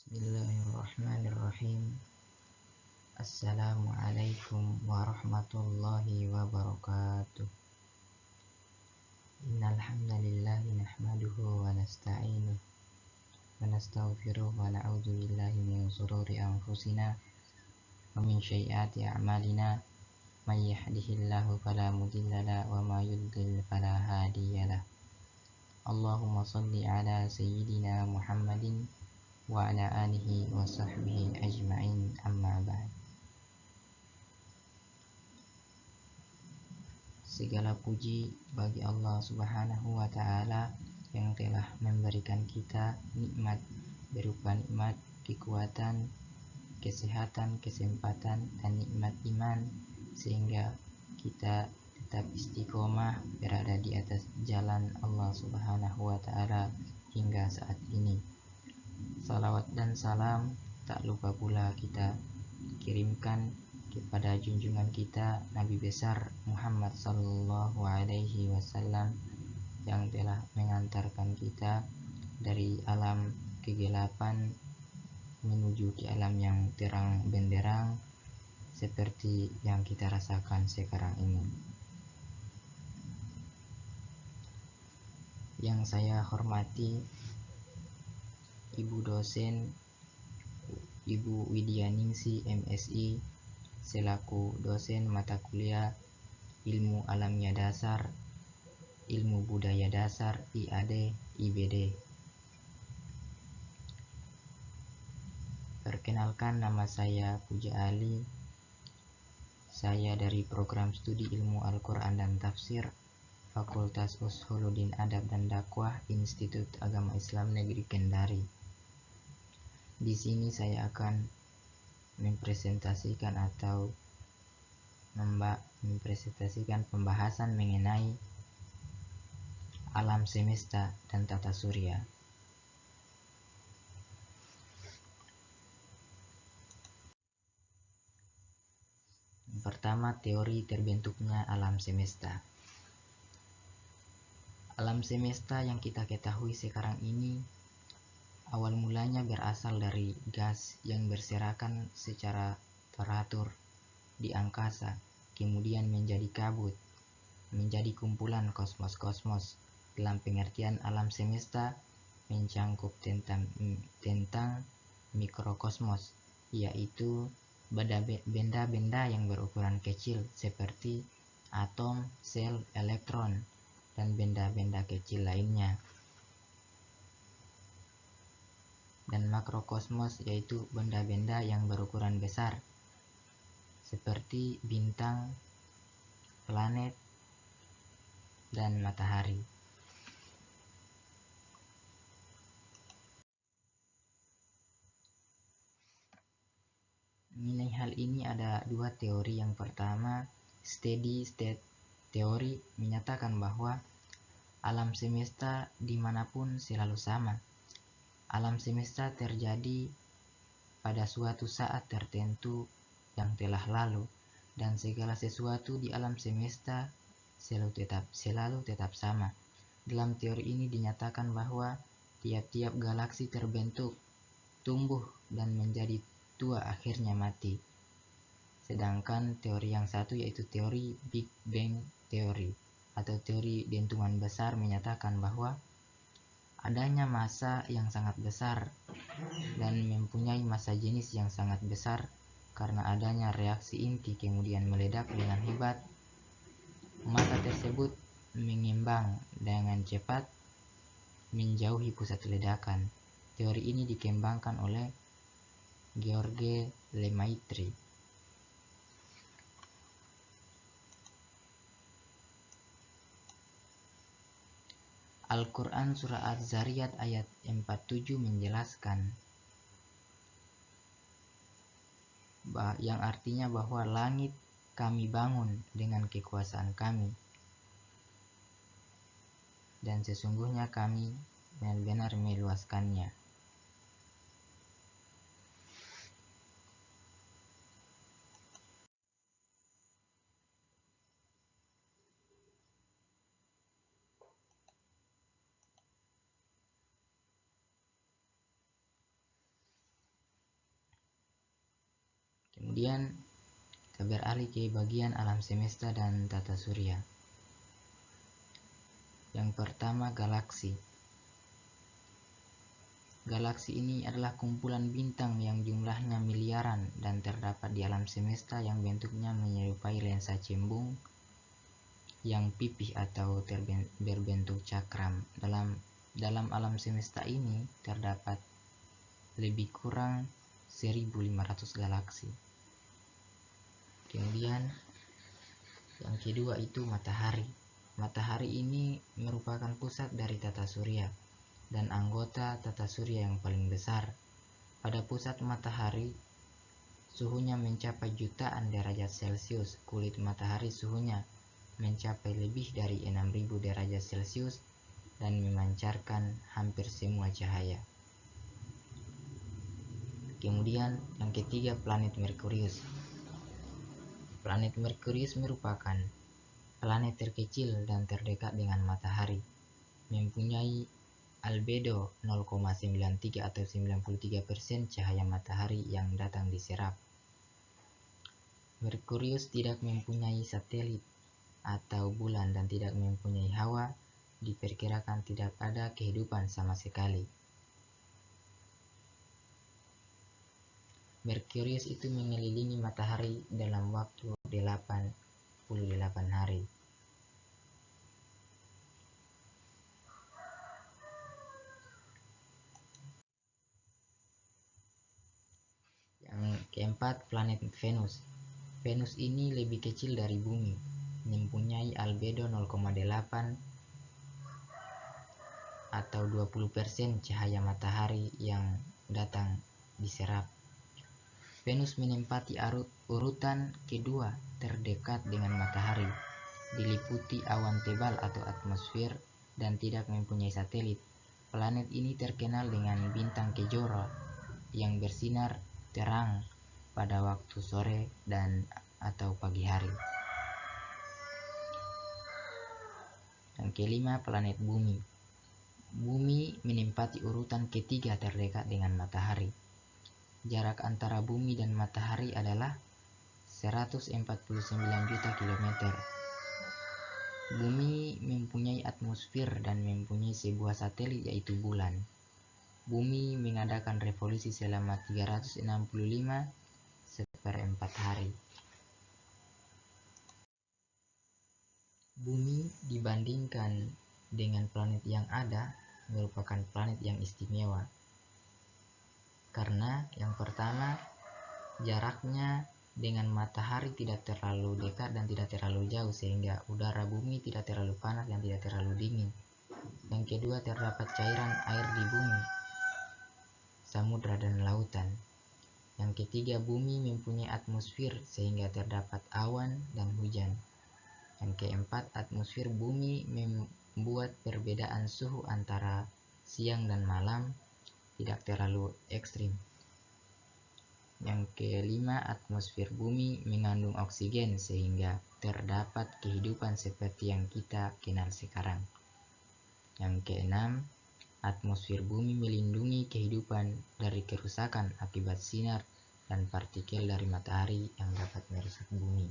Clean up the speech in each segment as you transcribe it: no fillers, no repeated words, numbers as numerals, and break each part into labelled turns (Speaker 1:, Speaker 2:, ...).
Speaker 1: Bismillahirrahmanirrahim. Assalamualaikum warahmatullahi wabarakatuh. Innal hamdalillah nahmaduhu wa nasta'inuhu wa nastaghfiruh wa na'udzu billahi min shururi anfusina wa min sayyiati a'malina. May yahdihillahu fala mudilla lahu wa may yudlil fala hadiyalah. Allahumma shalli ala sayyidina Muhammadin wa ala alihi wa sahbihi ajma'in, amma ba'd. Segala puji bagi Allah Subhanahu wa ta'ala yang telah memberikan kita nikmat berupa nikmat kekuatan, kesehatan, kesempatan, dan nikmat iman, sehingga kita tetap istiqomah berada di atas jalan Allah Subhanahu wa ta'ala hingga saat ini. Salawat dan salam tak lupa pula kita kirimkan kepada junjungan kita Nabi besar Muhammad sallallahu alaihi wasallam yang telah mengantarkan kita dari alam kegelapan menuju ke alam yang terang benderang seperti yang kita rasakan sekarang ini. Yang saya hormati Ibu dosen Ibu Widyaningsi MSI selaku dosen mata kuliah Ilmu Alamiah Dasar, Ilmu Budaya Dasar IAD IBD. Perkenalkan, nama saya Puja Ali. Saya dari program studi Ilmu Al-Quran dan Tafsir Fakultas Usuluddin Adab dan Dakwah Institut Agama Islam Negeri Kendari. Di sini saya akan mempresentasikan pembahasan mengenai alam semesta dan tata surya. Yang pertama, teori terbentuknya alam semesta. Alam semesta yang kita ketahui sekarang ini awal mulanya berasal dari gas yang berserakan secara teratur di angkasa, kemudian menjadi kabut, menjadi kumpulan kosmos-kosmos. Dalam pengertian alam semesta mencangkup tentang mikrokosmos, yaitu benda-benda yang berukuran kecil seperti atom, sel, elektron, dan benda-benda kecil lainnya. Dan makrokosmos yaitu benda-benda yang berukuran besar seperti bintang, planet, dan matahari. Mengenai hal ini ada dua teori. Yang pertama, steady state teori menyatakan bahwa alam semesta dimanapun selalu sama. Alam semesta terjadi pada suatu saat tertentu yang telah lalu, dan segala sesuatu di alam semesta selalu tetap sama. Dalam teori ini dinyatakan bahwa tiap-tiap galaksi terbentuk, tumbuh, dan menjadi tua, akhirnya mati. Sedangkan teori yang satu, yaitu teori Big Bang Theory atau teori dentuman besar, menyatakan bahwa adanya massa yang sangat besar dan mempunyai massa jenis yang sangat besar. Karena adanya reaksi inti kemudian meledak dengan hebat, massa tersebut mengembang dengan cepat menjauhi pusat ledakan. Teori ini dikembangkan oleh George Lemaitre. Al-Quran Surah Az-Zariyat ayat 47 menjelaskan yang artinya bahwa langit kami bangun dengan kekuasaan kami, dan sesungguhnya kami benar-benar meluaskannya. Kemudian kita beralih ke bagian alam semesta dan tata surya. Yang pertama, galaksi. Galaksi ini adalah kumpulan bintang yang jumlahnya miliaran dan terdapat di alam semesta yang bentuknya menyerupai lensa cembung yang pipih atau berbentuk cakram. Dalam alam semesta ini terdapat lebih kurang 1.500 galaksi. Kemudian yang kedua itu matahari. Matahari ini merupakan pusat dari tata surya dan anggota tata surya yang paling besar. Pada pusat matahari suhunya mencapai jutaan derajat Celcius. Kulit matahari suhunya mencapai lebih dari 6.000 derajat Celcius dan memancarkan hampir semua cahaya. Kemudian yang ketiga, planet Merkurius. Planet Merkurius merupakan planet terkecil dan terdekat dengan matahari, mempunyai albedo 0,93 atau 93% cahaya matahari yang datang diserap. Merkurius tidak mempunyai satelit atau bulan dan tidak mempunyai hawa. Diperkirakan tidak ada kehidupan sama sekali. Merkurius itu mengelilingi matahari dalam waktu 88 hari. Yang keempat, planet Venus. Venus ini lebih kecil dari bumi, mempunyai albedo 0,8 atau 20% cahaya matahari yang datang diserap. Venus menempati urutan kedua terdekat dengan matahari, diliputi awan tebal atau atmosfer dan tidak mempunyai satelit. Planet ini terkenal dengan bintang kejora yang bersinar terang pada waktu sore dan atau pagi hari. Yang kelima, planet Bumi. Bumi menempati urutan ketiga terdekat dengan matahari. Jarak antara bumi dan matahari adalah 149 juta kilometer. Bumi mempunyai atmosfer dan mempunyai sebuah satelit yaitu bulan. Bumi mengadakan revolusi selama 365 hari. Bumi dibandingkan dengan planet yang ada merupakan planet yang istimewa. Karena yang pertama, jaraknya dengan matahari tidak terlalu dekat dan tidak terlalu jauh sehingga udara bumi tidak terlalu panas dan tidak terlalu dingin. Yang kedua, terdapat cairan air di bumi, samudra dan lautan. Yang ketiga, bumi mempunyai atmosfer sehingga terdapat awan dan hujan. Yang keempat, atmosfer bumi membuat perbedaan suhu antara siang dan malam tidak terlalu ekstrim. Yang kelima, atmosfer bumi mengandung oksigen sehingga terdapat kehidupan seperti yang kita kenal sekarang. Yang keenam, atmosfer bumi melindungi kehidupan dari kerusakan akibat sinar dan partikel dari matahari yang dapat merusak bumi.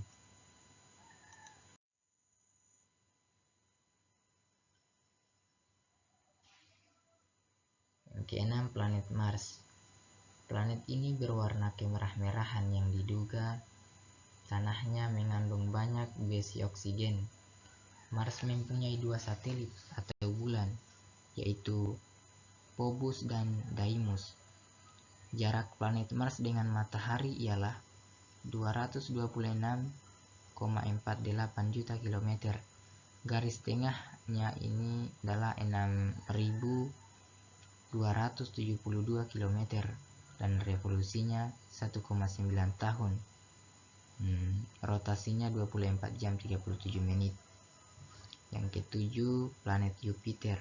Speaker 1: Yang keenam, planet Mars. Planet ini berwarna kemerah-merahan yang diduga tanahnya mengandung banyak besi oksigen. Mars mempunyai 2 satelit atau bulan, yaitu Phobos dan Deimos. Jarak planet Mars dengan matahari ialah 226,48 juta kilometer. Garis tengahnya ini adalah 6.272 kilometer dan revolusinya 1,9 tahun. Rotasinya 24 jam 37 menit. Yang ketujuh, planet Jupiter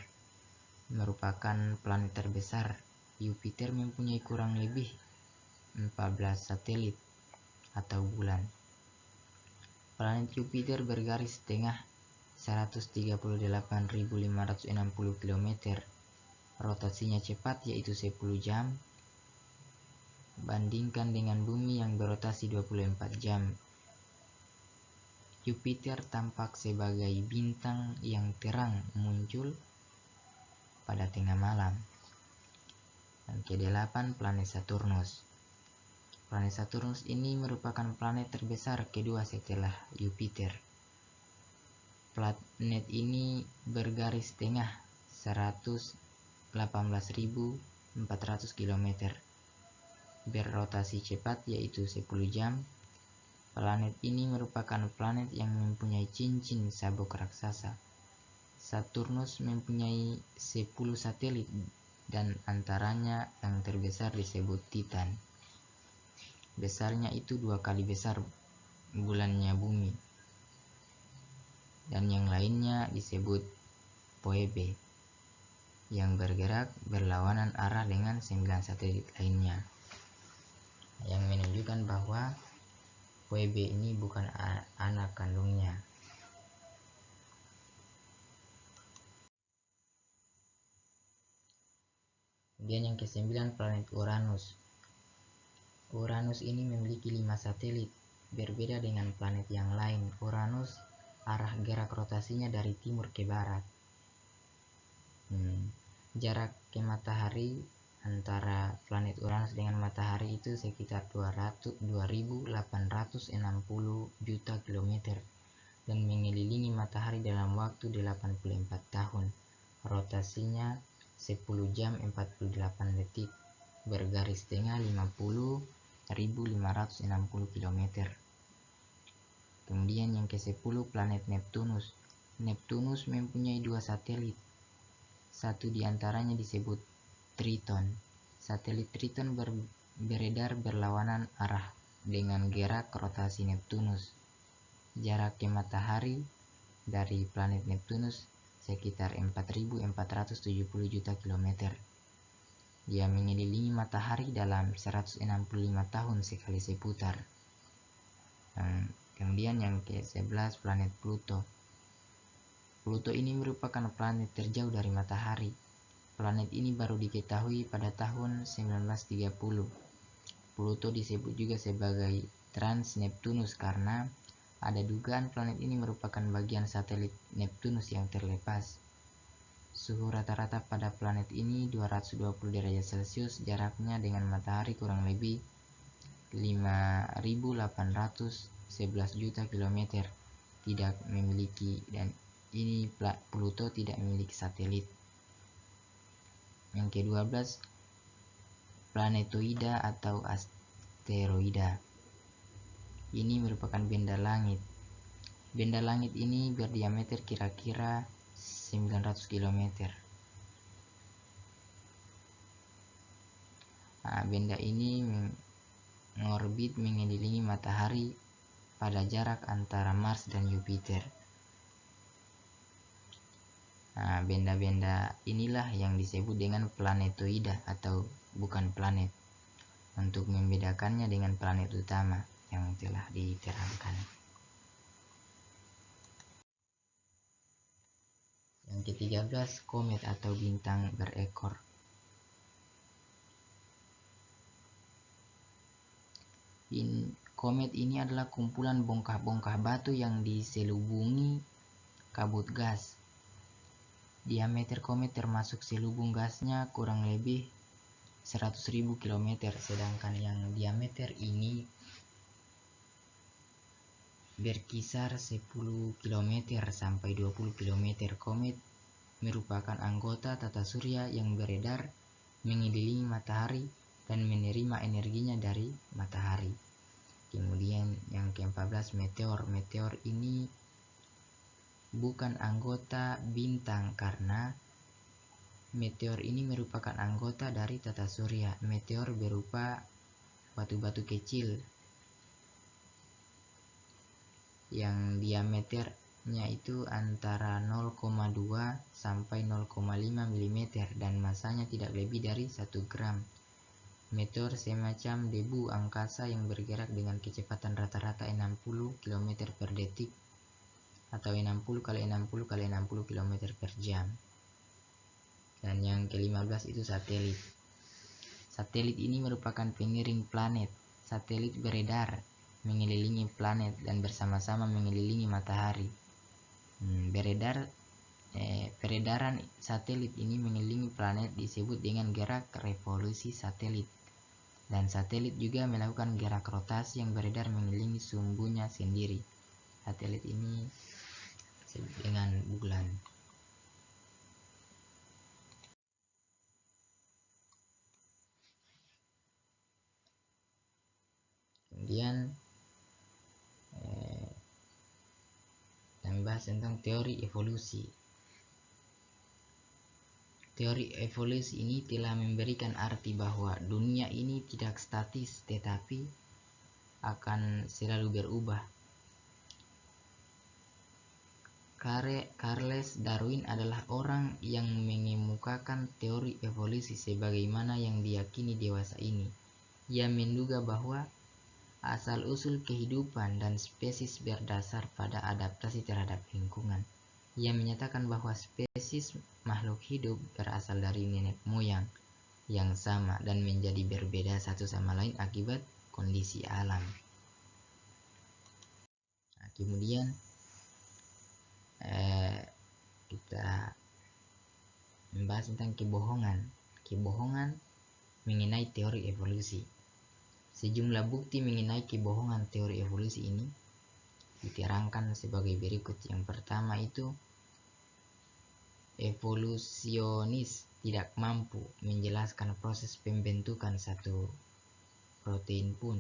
Speaker 1: merupakan planet terbesar. Jupiter mempunyai kurang lebih 14 satelit atau bulan. Planet Jupiter bergaris tengah 138.560 km. Rotasinya cepat yaitu 10 jam Bandingkan dengan bumi yang berotasi 24 jam. Jupiter tampak sebagai bintang yang terang muncul pada tengah malam. Yang ke-8, planet Saturnus. Planet Saturnus ini merupakan planet terbesar kedua setelah Jupiter. Planet ini bergaris tengah 118.400 km. Berrotasi cepat yaitu 10 jam. Planet ini merupakan planet yang mempunyai cincin sabuk raksasa. Saturnus mempunyai 10 satelit dan antaranya yang terbesar disebut Titan. Besarnya itu 2 kali besar bulannya bumi. Dan yang lainnya disebut Phoebe yang bergerak berlawanan arah dengan 9 satelit lainnya, yang menunjukkan bahwa Phoebe ini bukan anak kandungnya. Kemudian yang ke-9, planet Uranus. Uranus ini memiliki 5 satelit. Berbeda dengan planet yang lain, Uranus arah gerak rotasinya dari timur ke barat. Jarak ke matahari antara planet Uranus dengan matahari itu sekitar 2.860 juta kilometer dan mengelilingi matahari dalam waktu 84 tahun. Rotasinya 10 jam 48 detik, bergaris tengah 50.560 km. Kemudian yang ke-10, planet Neptunus. Neptunus mempunyai 2 satelit. Satu di antaranya disebut Triton. Satelit Triton beredar berlawanan arah dengan gerak rotasi Neptunus. Jarak ke matahari dari planet Neptunus sekitar 4.470 juta kilometer. Dia mengelilingi matahari dalam 165 tahun sekali seputar. Kemudian yang ke-11, planet Pluto. Pluto ini merupakan planet terjauh dari matahari. Planet ini baru diketahui pada tahun 1930. Pluto disebut juga sebagai Trans-Neptunus karena ada dugaan planet ini merupakan bagian satelit Neptunus yang terlepas. Suhu rata-rata pada planet ini 220 derajat Celcius, jaraknya dengan matahari kurang lebih 5.811 juta kilometer. Tidak memiliki, dan ini Pluto tidak memiliki satelit. Yang ke-12, planetoida atau asteroida. Ini merupakan benda langit. Benda langit ini berdiameter kira-kira 900 km. Benda ini mengorbit mengelilingi matahari pada jarak antara Mars dan Jupiter. Benda-benda inilah yang disebut dengan planetoida atau bukan planet, untuk membedakannya dengan planet utama yang telah diterangkan. Yang ke-13, komet atau bintang berekor. Komet ini adalah kumpulan bongkah-bongkah batu yang diselubungi kabut gas. Diameter komet termasuk selubung gasnya kurang lebih 100.000 km, sedangkan yang diameter ini berkisar 10 km sampai 20 km. Komet merupakan anggota tata surya yang beredar mengelilingi matahari dan menerima energinya dari matahari. Kemudian yang ke-14, meteor. Meteor ini bukan anggota bintang karena meteor ini merupakan anggota dari tata surya. Meteor berupa batu-batu kecil yang diameternya itu antara 0,2 sampai 0,5 mm dan masanya tidak lebih dari 1 gram. Meteor semacam debu angkasa yang bergerak dengan kecepatan rata-rata 60 km per detik atau 60 kali 60 kali 60 km per jam. Dan yang ke-15 itu satelit. Satelit ini merupakan pengiring planet. Satelit beredar mengelilingi planet dan bersama-sama mengelilingi matahari. Peredaran satelit ini mengelilingi planet disebut dengan gerak revolusi satelit. Dan satelit juga melakukan gerak rotasi yang beredar mengelilingi sumbunya sendiri. Satelit ini disebut dengan bulan. Kemudian kami bahas tentang teori evolusi. Teori evolusi ini telah memberikan arti bahwa dunia ini tidak statis tetapi akan selalu berubah. Charles Darwin adalah orang yang mengemukakan teori evolusi sebagaimana yang diyakini dewasa ini. Ia menduga bahwa asal-usul kehidupan dan spesies berdasar pada adaptasi terhadap lingkungan. Ia menyatakan bahwa spesies makhluk hidup berasal dari nenek moyang yang sama dan menjadi berbeda satu sama lain akibat kondisi alam. Nah, kemudian kita membahas tentang kebohongan mengenai teori evolusi. Sejumlah bukti mengenai kebohongan teori evolusi ini diterangkan sebagai berikut. Yang pertama itu, evolusionis tidak mampu menjelaskan proses pembentukan satu protein pun.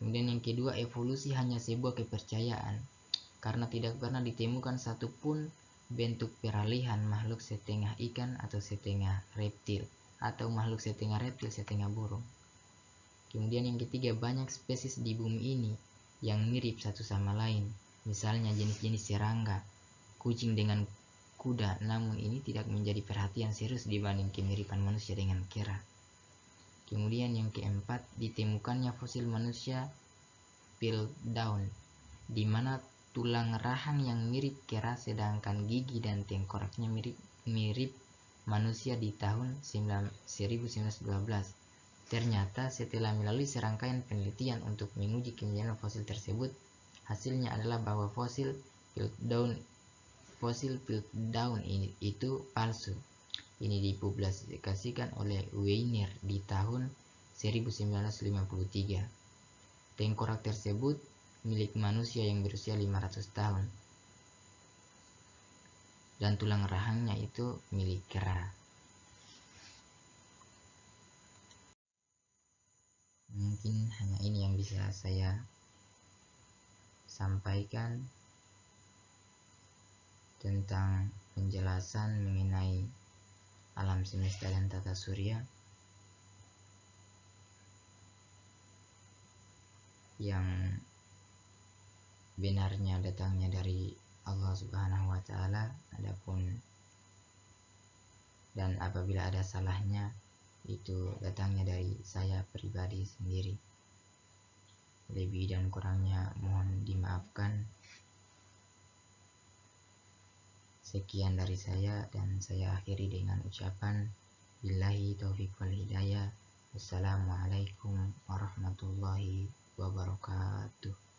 Speaker 1: Kemudian yang kedua, evolusi hanya sebuah kepercayaan karena tidak pernah ditemukan satupun bentuk peralihan makhluk setengah ikan atau setengah reptil atau makhluk setengah reptil setengah burung. Kemudian yang ketiga, banyak spesies di bumi ini yang mirip satu sama lain. Misalnya jenis-jenis serangga, kucing dengan kuda, namun ini tidak menjadi perhatian serius dibanding kemiripan manusia dengan kera. Kemudian yang keempat, ditemukannya fosil manusia Piltdown, di mana tulang rahang yang mirip kera sedangkan gigi dan tengkoraknya mirip manusia di tahun 1912. Ternyata setelah melalui serangkaian penelitian untuk menguji kemungkinan fosil tersebut, hasilnya adalah bahwa fosil Piltdown itu palsu. Ini dipublikasikan oleh Weiner di tahun 1953. Tengkorak tersebut milik manusia yang berusia 500 tahun. Dan tulang rahangnya itu milik kera. Mungkin hanya ini yang bisa saya sampaikan tentang penjelasan mengenai alam semesta dan tata surya yang benarnya datangnya dari Allah Subhanahu wa Ta'ala, dan apabila ada salahnya itu datangnya dari saya pribadi sendiri. Lebih dan kurangnya mohon dimaafkan. Sekian dari saya dan saya akhiri dengan ucapan billahi taufiq wal hidayah. Wassalamualaikum warahmatullahi wabarakatuh.